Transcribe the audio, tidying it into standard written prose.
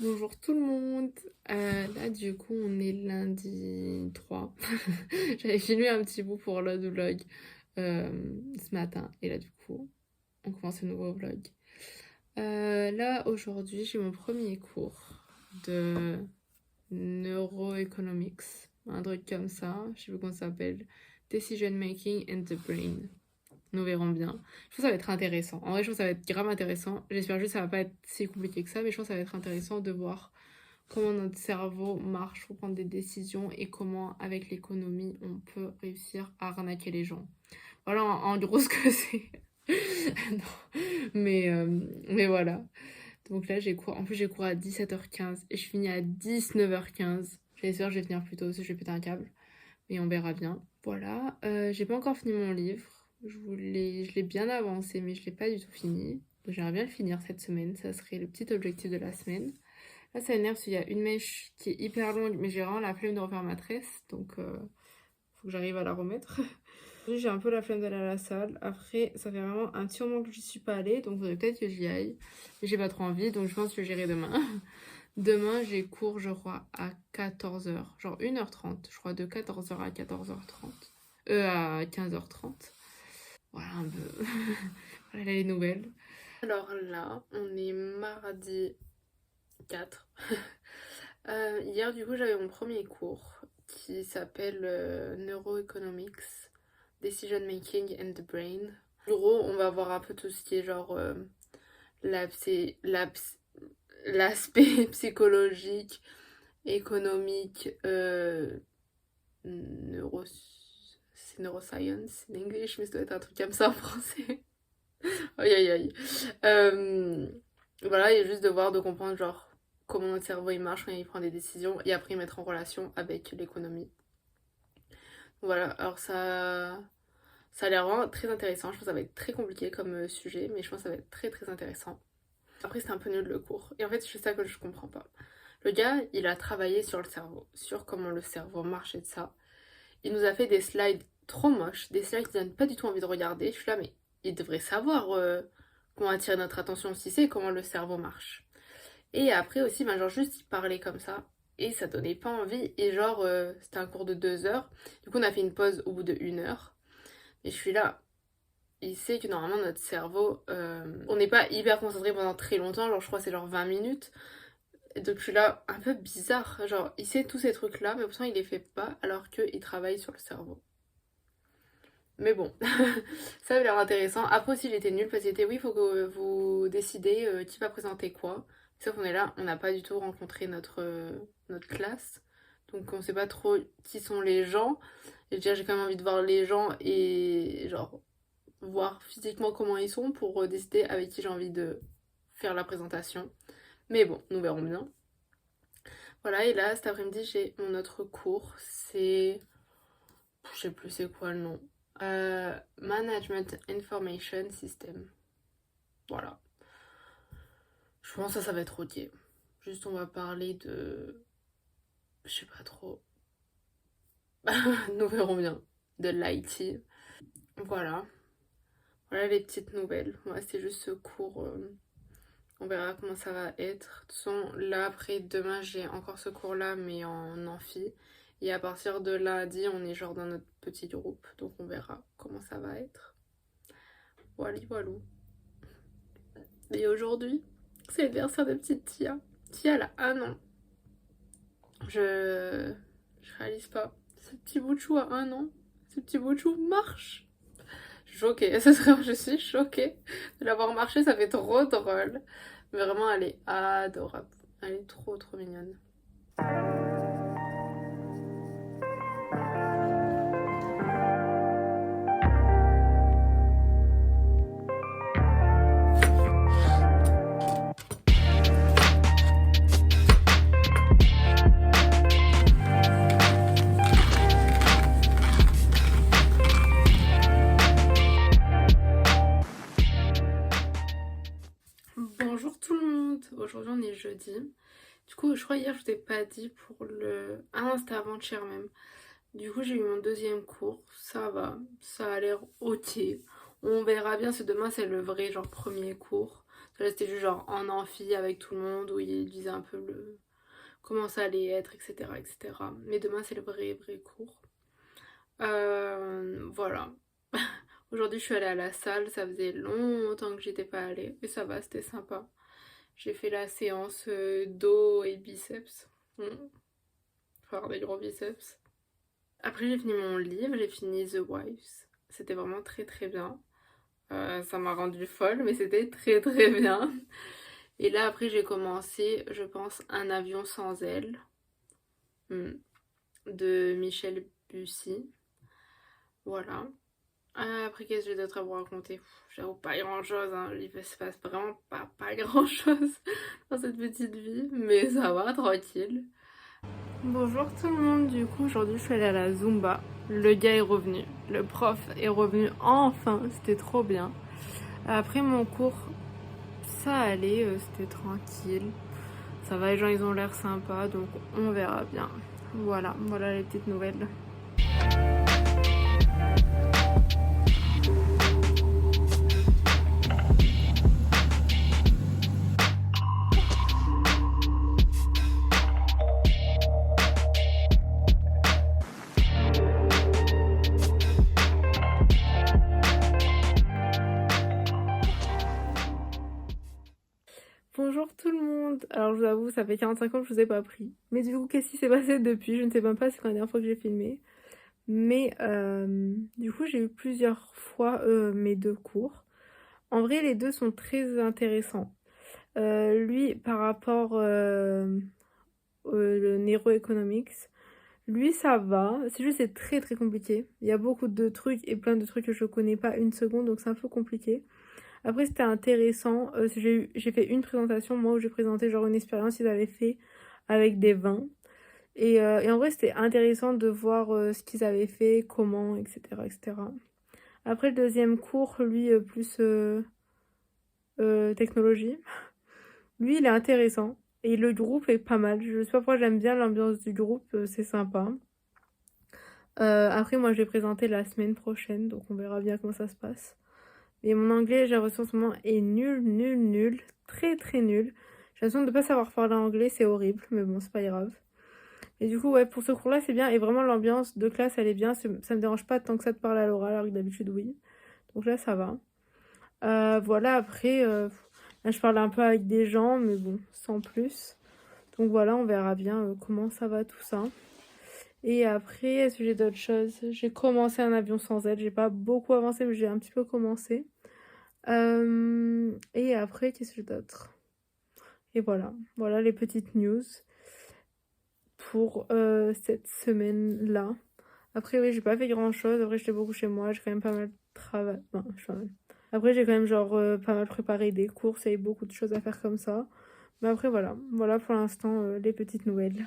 Bonjour tout le monde. Là du coup on est lundi 3. J'avais filmé un petit bout pour le vlog ce matin et là du coup on commence un nouveau vlog. Là aujourd'hui j'ai mon premier cours de neuroeconomics, un truc comme ça, je sais pas comment ça s'appelle, Decision Making and the Brain. Nous verrons bien. Je pense que ça va être intéressant. En vrai, je pense que ça va être grave intéressant. J'espère juste que ça va pas être si compliqué que ça, mais je pense que ça va être intéressant de voir comment notre cerveau marche pour prendre des décisions et comment, avec l'économie, on peut réussir à arnaquer les gens. Voilà en gros ce que c'est. Non. Mais voilà. Donc là, j'ai cours. En plus, j'ai cours à 17h15 et je finis à 19h15. J'espère que je vais finir plus tôt aussi, je vais péter un câble. Mais on verra bien. Voilà. J'ai pas encore fini mon livre. Je l'ai bien avancé, mais je l'ai pas du tout fini. Donc j'aimerais bien le finir cette semaine. Ça serait le petit objectif de la semaine. Là, ça énerve parce qu'il y a une mèche qui est hyper longue, mais j'ai vraiment la flemme de refaire ma tresse, donc faut que j'arrive à la remettre. J'ai un peu la flemme d'aller à la salle. Après, ça fait vraiment un petit moment que j'y suis pas allée, donc faudrait peut-être que j'y aille. Mais j'ai pas trop envie, donc je pense que j'irai demain. Demain, j'ai cours, je crois, à 14h, genre 1h30, je crois, de 14h à 14h30. À 15h30. Voilà un peu. Voilà les nouvelles. Alors là, on est mardi 4. Hier, du coup, j'avais mon premier cours qui s'appelle Neuroeconomics, Decision Making and the Brain. En gros, on va voir un peu tout ce qui est genre l'aspect psychologique, économique, neuro... c'est neuroscience en anglais, mais ça doit être un truc comme ça en français. Aïe aïe aïe. Voilà, et juste de voir, de comprendre genre comment notre cerveau il marche quand il prend des décisions et après mettre en relation avec l'économie. Voilà, alors ça a l'air vraiment très intéressant. Je pense que ça va être très compliqué comme sujet, mais je pense que ça va être très très intéressant. Après, c'était un peu nul le cours. Et en fait, c'est ça que je comprends pas. Le gars, il a travaillé sur le cerveau, sur comment le cerveau marche et de ça. Il nous a fait des slides trop moches, des slides qui donnent pas du tout envie de regarder. Je suis là, mais il devrait savoir comment attirer notre attention si c'est comment le cerveau marche. Et après aussi, ben, genre juste il parlait comme ça. Et ça donnait pas envie. Et genre, c'était un cours de 2 heures. Du coup, on a fait une pause au bout de 1 heure. Et je suis là. Il sait que normalement, notre cerveau, on n'est pas hyper concentré pendant très longtemps. Genre, je crois que c'est genre 20 minutes. Et donc, je suis là, un peu bizarre. Genre, il sait tous ces trucs-là, mais pourtant, il les fait pas alors qu'il travaille sur le cerveau. Mais bon, ça avait l'air intéressant. Après aussi, j'étais nulle parce que c'était oui, il faut que vous décidez qui va présenter quoi. Sauf qu'on est là, on n'a pas du tout rencontré notre classe. Donc on sait pas trop qui sont les gens. Et déjà, j'ai quand même envie de voir les gens et genre voir physiquement comment ils sont pour décider avec qui j'ai envie de faire la présentation. Mais bon, nous verrons bien. Voilà, et là, cet après-midi, j'ai mon autre cours. C'est... Je sais plus c'est quoi le nom. Management Information System. Voilà. Je pense que ça va être ok. Juste on va parler de... Je sais pas trop. Nous verrons bien. De l'IT. Voilà. Voilà les petites nouvelles. Moi c'est juste ce cours. On verra comment ça va être. De toute façon, là après, demain j'ai encore ce cours là mais en amphi. Et à partir de lundi, on est genre dans notre petit groupe. Donc on verra comment ça va être. Voilà, voilà. Et aujourd'hui, c'est l'anniversaire de petite Tia. Tia, elle a 1 an. Je réalise pas. Ce petit bout de chou a 1 an. Ce petit bout de chou marche. Je suis choquée. Je suis choquée de l'avoir marché. Ça fait trop drôle. Mais vraiment, elle est adorable. Elle est trop, trop mignonne. Bonjour tout le monde. Aujourd'hui, on est jeudi. Du coup, je crois hier, je t'ai pas dit pour le... Ah non, c'était avant-hier même. Du coup, j'ai eu mon deuxième cours. Ça va. Ça a l'air ok. On verra bien si demain, c'est le vrai, genre, premier cours. Là, c'était juste genre en amphi avec tout le monde où il disait un peu comment ça allait être, etc., etc. Mais demain, c'est le vrai cours. Voilà. Aujourd'hui, je suis allée à la salle, ça faisait longtemps que j'étais pas allée, et ça va, c'était sympa. J'ai fait la séance dos et biceps. Faut avoir des gros biceps. Après, j'ai fini mon livre, j'ai fini The Wives. C'était vraiment très bien. Ça m'a rendue folle, mais c'était très bien. Et là, après, j'ai commencé, je pense, Un avion sans ailes hmm, de Michel Bussy. Voilà. Après, qu'est-ce que j'ai d'autre à vous raconter? J'avoue, pas grand-chose, hein. Il se passe vraiment pas grand-chose dans cette petite vie, mais ça va, tranquille. Bonjour tout le monde, du coup, aujourd'hui, je suis allée à la Zumba. Le gars est revenu, le prof est revenu enfin, c'était trop bien. Après mon cours, ça allait, c'était tranquille. Ça va, les gens, ils ont l'air sympas, donc on verra bien. Voilà les petites nouvelles. Bonjour tout le monde. Alors je vous avoue, ça fait 45 ans que je vous ai pas pris. Mais du coup, qu'est-ce qui s'est passé depuis? Je ne sais même pas, c'est quand la dernière fois que j'ai filmé. Mais du coup, j'ai eu plusieurs fois mes deux cours. En vrai, les deux sont très intéressants. Lui, par rapport au le neuroeconomics, lui, ça va. C'est juste, c'est très compliqué. Il y a beaucoup de trucs et plein de trucs que je connais pas une seconde, donc c'est un peu compliqué. Après, c'était intéressant. J'ai fait une présentation, moi, où j'ai présenté genre une expérience qu'ils avaient fait avec des vins. Et en vrai, c'était intéressant de voir ce qu'ils avaient fait, comment, etc., etc. Après, le deuxième cours, lui, plus technologie. Lui, il est intéressant. Et le groupe est pas mal. Je sais pas pourquoi j'aime bien l'ambiance du groupe, c'est sympa. Après, moi, je vais présenter la semaine prochaine, donc on verra bien comment ça se passe. Et mon anglais, j'ai l'impression en ce moment, est nul. Très nul. J'ai l'impression de ne pas savoir parler anglais, c'est horrible, mais bon, c'est pas grave. Et du coup, ouais, pour ce cours-là, c'est bien. Et vraiment, l'ambiance de classe, elle est bien. Ça me dérange pas tant que ça de parler à l'oral, alors que d'habitude, oui. Donc là, ça va. Voilà, après, là, je parle un peu avec des gens, mais bon, sans plus. Donc voilà, on verra bien comment ça va tout ça. Et après, est-ce que j'ai d'autres choses? J'ai commencé Un avion sans aile. J'ai pas beaucoup avancé, mais j'ai un petit peu commencé. Et après, qu'est-ce que j'ai d'autre? Et voilà les petites news pour cette semaine-là. Après, oui, j'ai pas fait grand-chose. Après, j'étais beaucoup chez moi. J'ai quand même pas mal travaillé. Non, après, j'ai quand même genre pas mal préparé des courses. Il y avait beaucoup de choses à faire comme ça. Mais après, voilà pour l'instant les petites nouvelles.